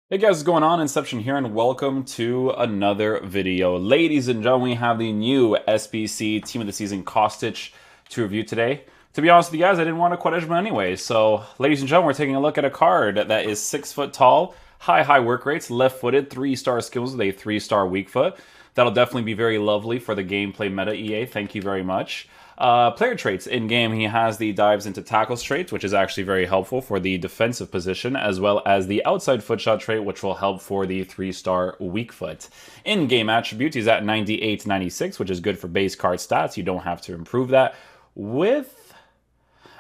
Hey guys, what's going on? Inception here, and welcome to another video. Ladies and gentlemen, we have the new SBC Team of the Season Kostic to review today. To be honest with you guys, I didn't want a Quaresma anyway. So, ladies and gentlemen, we're taking a look at a card that is 6 foot tall, high work rates, left-footed, 3-star skills with a 3-star weak foot. That'll definitely be very lovely for the gameplay meta, EA. Thank you very much. Player traits in game, he has the dives into tackles trait, which is actually very helpful for the defensive position, as well as the outside foot shot trait, which will help for the 3-star weak foot. In game attributes, he's at 98, 96, which is good for base card stats. You don't have to improve that with.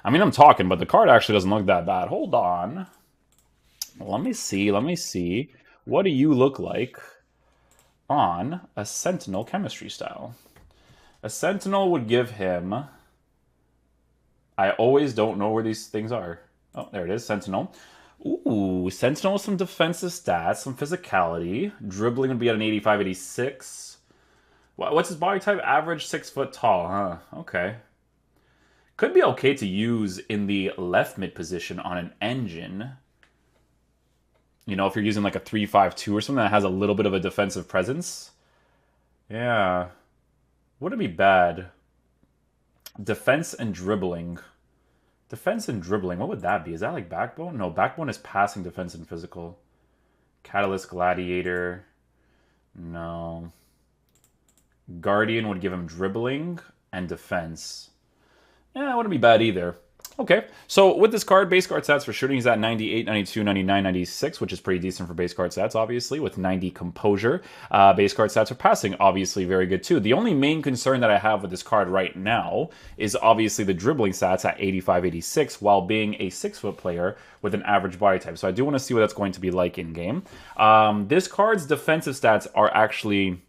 I'm talking, but the card actually doesn't look that bad. Hold on. Let me see. What do you look like on a Sentinel chemistry style? A Sentinel would give him... I always don't know where these things are. Oh, there it is, Sentinel. Ooh, Sentinel with some defensive stats, some physicality. Dribbling would be at an 85, 86. What's his body type? Average 6 foot tall, huh? Okay. Could be okay to use in the left mid position on an engine. You know, if you're using like a 3-5-2 or something that has a little bit of a defensive presence. Yeah. Wouldn't be bad. Defense and dribbling. Defense and dribbling. What would that be? Is that like backbone? No, backbone is passing, defense, and physical. Catalyst, gladiator. No. Guardian would give him dribbling and defense. Yeah, it wouldn't be bad either. Okay, so with this card, base card stats for shooting, he's at 98, 92, 99, 96, which is pretty decent for base card stats, obviously, with 90 composure. Base card stats for passing, obviously very good too. The only main concern that I have with this card right now is obviously the dribbling stats at 85, 86, while being a 6-foot player with an average body type. So I do want to see what that's going to be like in game. This card's defensive stats are actually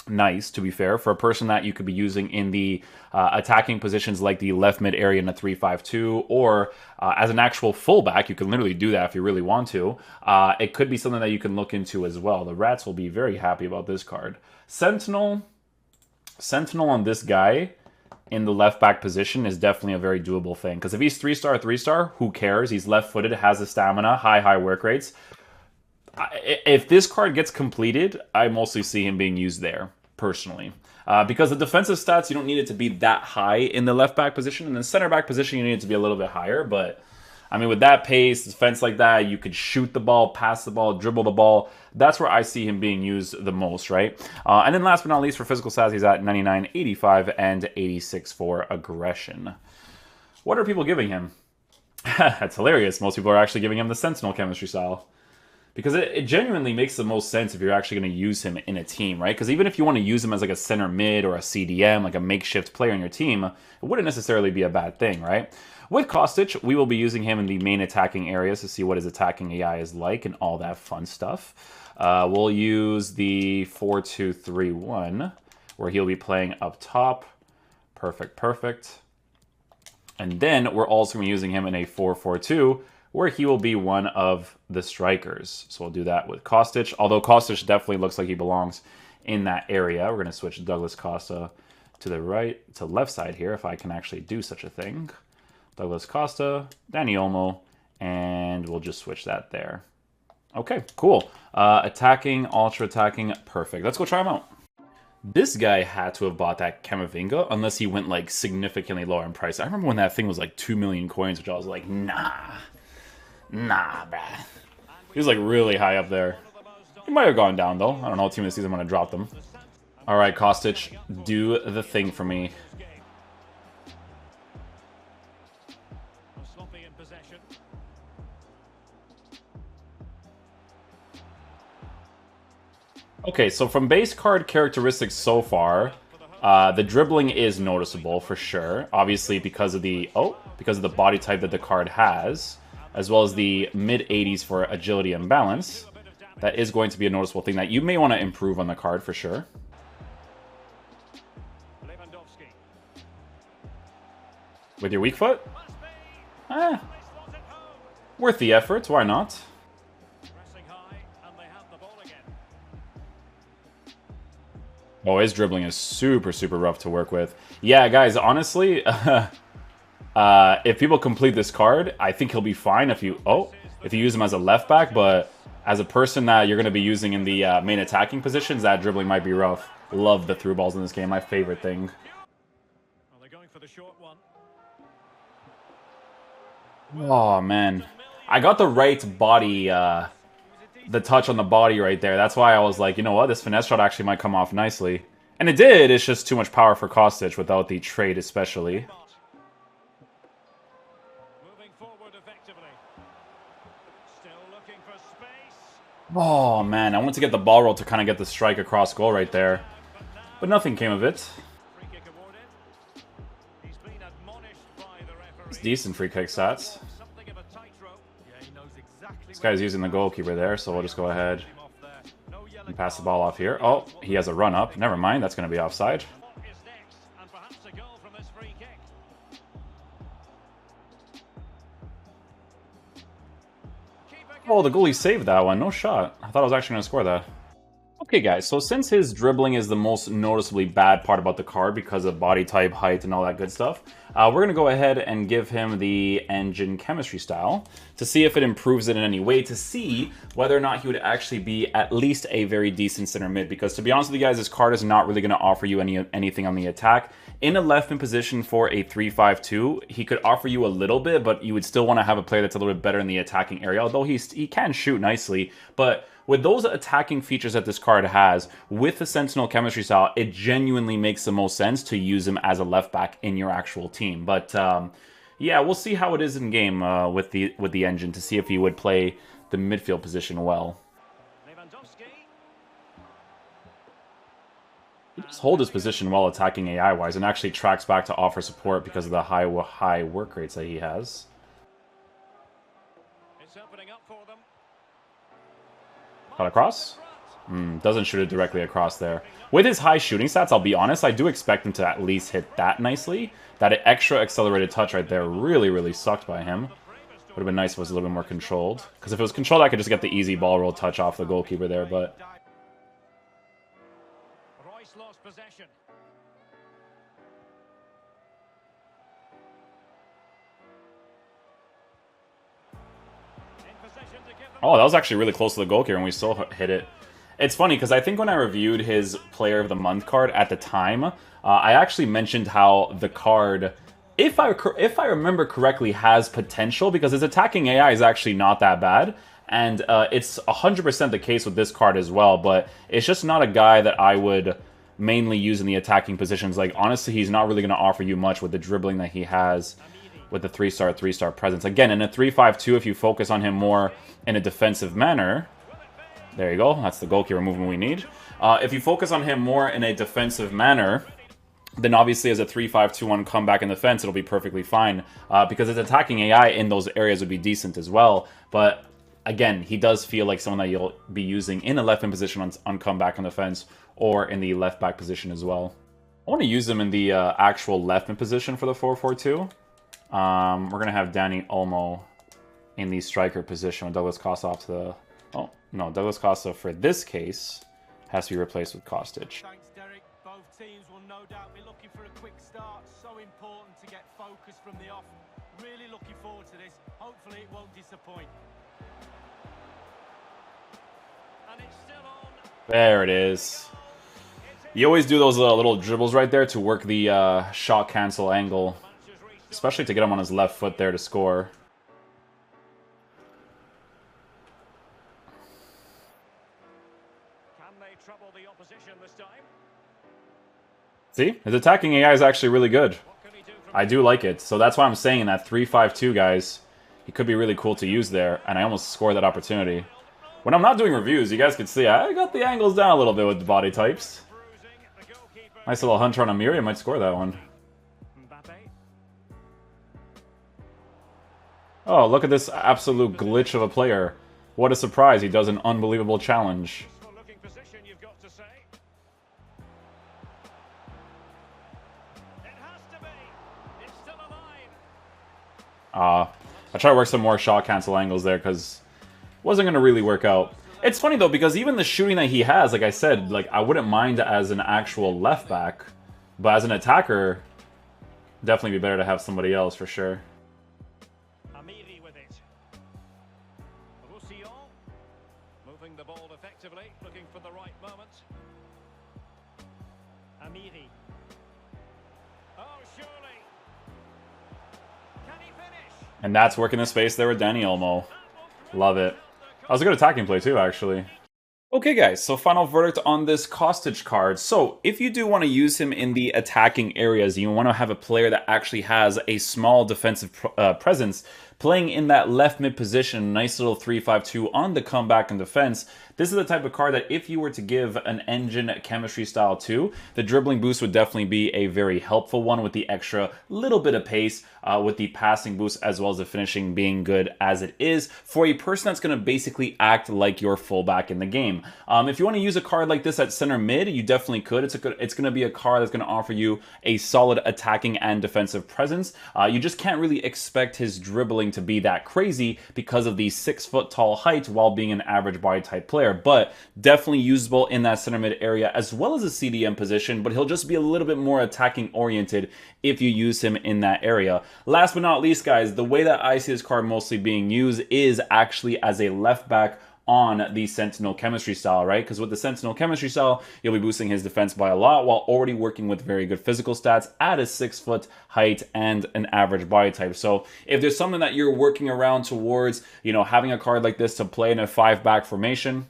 nice, to be fair, for a person that you could be using in the attacking positions like the left mid area in a 3-5-2, or as an actual fullback. You can literally do that if you really want to. It could be something that you can look into as well. The Rats will be very happy about this card. Sentinel on this guy in the left back position is definitely a very doable thing, because if he's 3-star, 3-star, who cares? He's left-footed, has the stamina, high work rates. If this card gets completed, I mostly see him being used there, personally. Because the defensive stats, you don't need it to be that high in the left back position. In the center back position, you need it to be a little bit higher. But, I mean, with that pace, defense like that, you could shoot the ball, pass the ball, dribble the ball. That's where I see him being used the most, right? And then last but not least, for physical stats, he's at 99, 85, and 86 for aggression. What are people giving him? That's hilarious. Most people are actually giving him the Sentinel chemistry style. Because it genuinely makes the most sense if you're actually going to use him in a team, right? Because even if you want to use him as like a center mid or a CDM, like a makeshift player in your team, it wouldn't necessarily be a bad thing, right? With Kostic, we will be using him in the main attacking areas to see what his attacking AI is like and all that fun stuff. We'll use the 4-2-3-1, where he'll be playing up top. Perfect. And then we're also going to be using him in a 4-4-2, where he will be one of the strikers. So we'll do that with Kostic, although Kostic definitely looks like he belongs in that area. We're going to switch Douglas Costa to the left side here, if I can actually do such a thing. Douglas Costa, Danny Olmo, and we'll just switch that there. Okay, cool. Attacking, ultra attacking, perfect. Let's go try him out. This guy had to have bought that Camavinga, unless he went like significantly lower in price. I remember when that thing was like 2 million coins, which I was like, nah, bruh. He was like really high up there. He might have gone down though. I don't know. Team of the season, I'm gonna drop them. All right, Kostic, do the thing for me. Okay, so from base card characteristics so far, the dribbling is noticeable for sure. Obviously, because of the body type that the card has, as well as the mid-80s for agility and balance. That is going to be a noticeable thing that you may want to improve on the card for sure. With your weak foot? Worth the effort, why not? Oh, his dribbling is super rough to work with. Yeah, guys, honestly, if people complete this card, I think he'll be fine if you use him as a left back, but As a person that you're going to be using in the main attacking positions, that dribbling might be rough. Love the through balls in this game. My favorite thing. Well, they're going for the short one. Oh, man. I got the right body, the touch on the body right there. That's why I was like, you know what? This finesse shot actually might come off nicely. And it did. It's just too much power for Kostic without the trade especially. Moving forward effectively. Still looking for space. Oh, man. I want to get the ball roll to kind of get the strike across goal right there. But nothing came of it. Free kick awarded. He's been admonished by the referee. It's decent free kick stats. Something of a tightrope. Yeah, he knows exactly. This guy's using the goalkeeper there, so we'll just go ahead and pass the ball off here. Oh, he has a run up. Never mind, that's going to be offside. What is next? And perhaps a goal from this free kick. Oh, the goalie saved that one. No shot. I thought I was actually going to score that. Okay, guys, so since his dribbling is the most noticeably bad part about the card because of body type, height, and all that good stuff, we're going to go ahead and give him the engine chemistry style to see if it improves it in any way, to see whether or not he would actually be at least a very decent center mid. Because to be honest with you guys, this card is not really going to offer you anything on the attack. In a left mid position for a 3-5-2, he could offer you a little bit, but you would still want to have a player that's a little bit better in the attacking area, although he can shoot nicely. But with those attacking features that this card has, with the Sentinel chemistry style, it genuinely makes the most sense to use him as a left back in your actual team. But yeah, we'll see how it is in game with the engine to see if he would play the midfield position well. He just hold his position while attacking AI-wise and actually tracks back to offer support because of the high work rates that he has. It's opening up for them. Cut across? Doesn't shoot it directly across there. With his high shooting stats, I'll be honest, I do expect him to at least hit that nicely. That extra accelerated touch right there really sucked by him. Would have been nice if it was a little bit more controlled. Because if it was controlled, I could just get the easy ball roll touch off the goalkeeper there, but... Royce lost possession. Oh, that was actually really close to the goalkeeper, and we still hit it. It's funny, because I think when I reviewed his Player of the Month card at the time, I actually mentioned how the card, if I remember correctly, has potential, because his attacking AI is actually not that bad, and it's 100% the case with this card as well, but it's just not a guy that I would mainly use in the attacking positions. Like, honestly, he's not really going to offer you much with the dribbling that he has with the 3-star presence. Again, in a 3-5-2, if you focus on him more in a defensive manner, there you go, that's the goalkeeper movement we need. If you focus on him more in a defensive manner, then obviously as a 3-5-2-1 comeback in defense, it'll be perfectly fine, because his attacking AI in those areas would be decent as well. But again, he does feel like someone that you'll be using in a left-in position on comeback in defense, or in the left-back position as well. I want to use him in the actual left-in position for the 4-4-2. We're going to have Danny Olmo in the striker position with Douglas Costa off to the... Oh, no, Douglas Costa for this case has to be replaced with Kostic. Thanks, Derek. Both teams will no doubt be looking for a quick start. So important to get focus from the off. Really looking forward to this. Hopefully it won't disappoint. And it's still on. There it is. You always do those little dribbles right there to work the shot cancel angle, especially to get him on his left foot there to score. Can they trouble the opposition this time? See? His attacking AI is actually really good. What can he do from I do like it. So that's why I'm saying that 3-5-2, guys, he could be really cool to use there, and I almost scored that opportunity. When I'm not doing reviews, you guys can see I got the angles down a little bit with the body types. bruising the goalkeeper? Nice little hunter on Amiri, I might score that one. Mbappe. Oh, look at this absolute glitch of a player. What a surprise, he does an unbelievable challenge. Useful looking position, you've got to say. It has to be. It's still alive. I try to work some more shot cancel angles there because it wasn't going to really work out. It's funny though, because even the shooting that he has, like I said, like I wouldn't mind as an actual left back, but as an attacker, definitely be better to have somebody else for sure. Amiri with it. Roussillon. moving the ball effectively, looking for the right moment. Amiri. Oh, surely. Can he finish? And that's working the space there with Danny Olmo. Love it. That was a good attacking play too, actually. Okay guys, so final verdict on this Kostic card. So if you do want to use him in the attacking areas, you want to have a player that actually has a small defensive presence, playing in that left mid position, nice little 3-5-2 on the comeback and defense. This is the type of card that if you were to give an engine chemistry style to, the dribbling boost would definitely be a very helpful one with the extra little bit of pace, with the passing boost as well as the finishing being good as it is for a person that's going to basically act like your fullback in the game. If you want to use a card like this at center mid, you definitely could. It's going to be a card that's going to offer you a solid attacking and defensive presence. You just can't really expect his dribbling to be that crazy because of the 6-foot tall height while being an average body type player, but definitely usable in that center mid area as well as a CDM position, but he'll just be a little bit more attacking oriented if you use him in that area. Last but not least, guys, the way that I see this card mostly being used is actually as a left back on the Sentinel chemistry style, right? Because with the Sentinel chemistry style, you'll be boosting his defense by a lot while already working with very good physical stats at a 6-foot height and an average body type. So if there's something that you're working around towards, you know, having a card like this to play in a 5-back formation,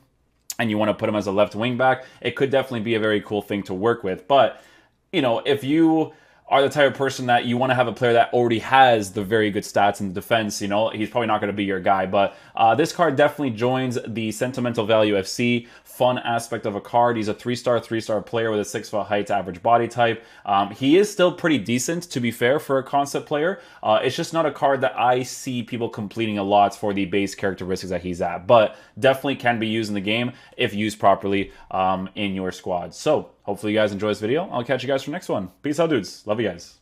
and you want to put him as a left wing back, it could definitely be a very cool thing to work with. But, you know, if you are the type of person that you want to have a player that already has the very good stats in the defense, you know, he's probably not going to be your guy. But this card definitely joins the Sentimental Value FC fun aspect of a card. He's a 3-star player with a 6-foot height, average body type. He is still pretty decent, to be fair, for a concept player. It's just not a card that I see people completing a lot for the base characteristics that he's at. But definitely can be used in the game if used properly in your squad. So hopefully you guys enjoy this video. I'll catch you guys for the next one. Peace out, dudes. Love you guys.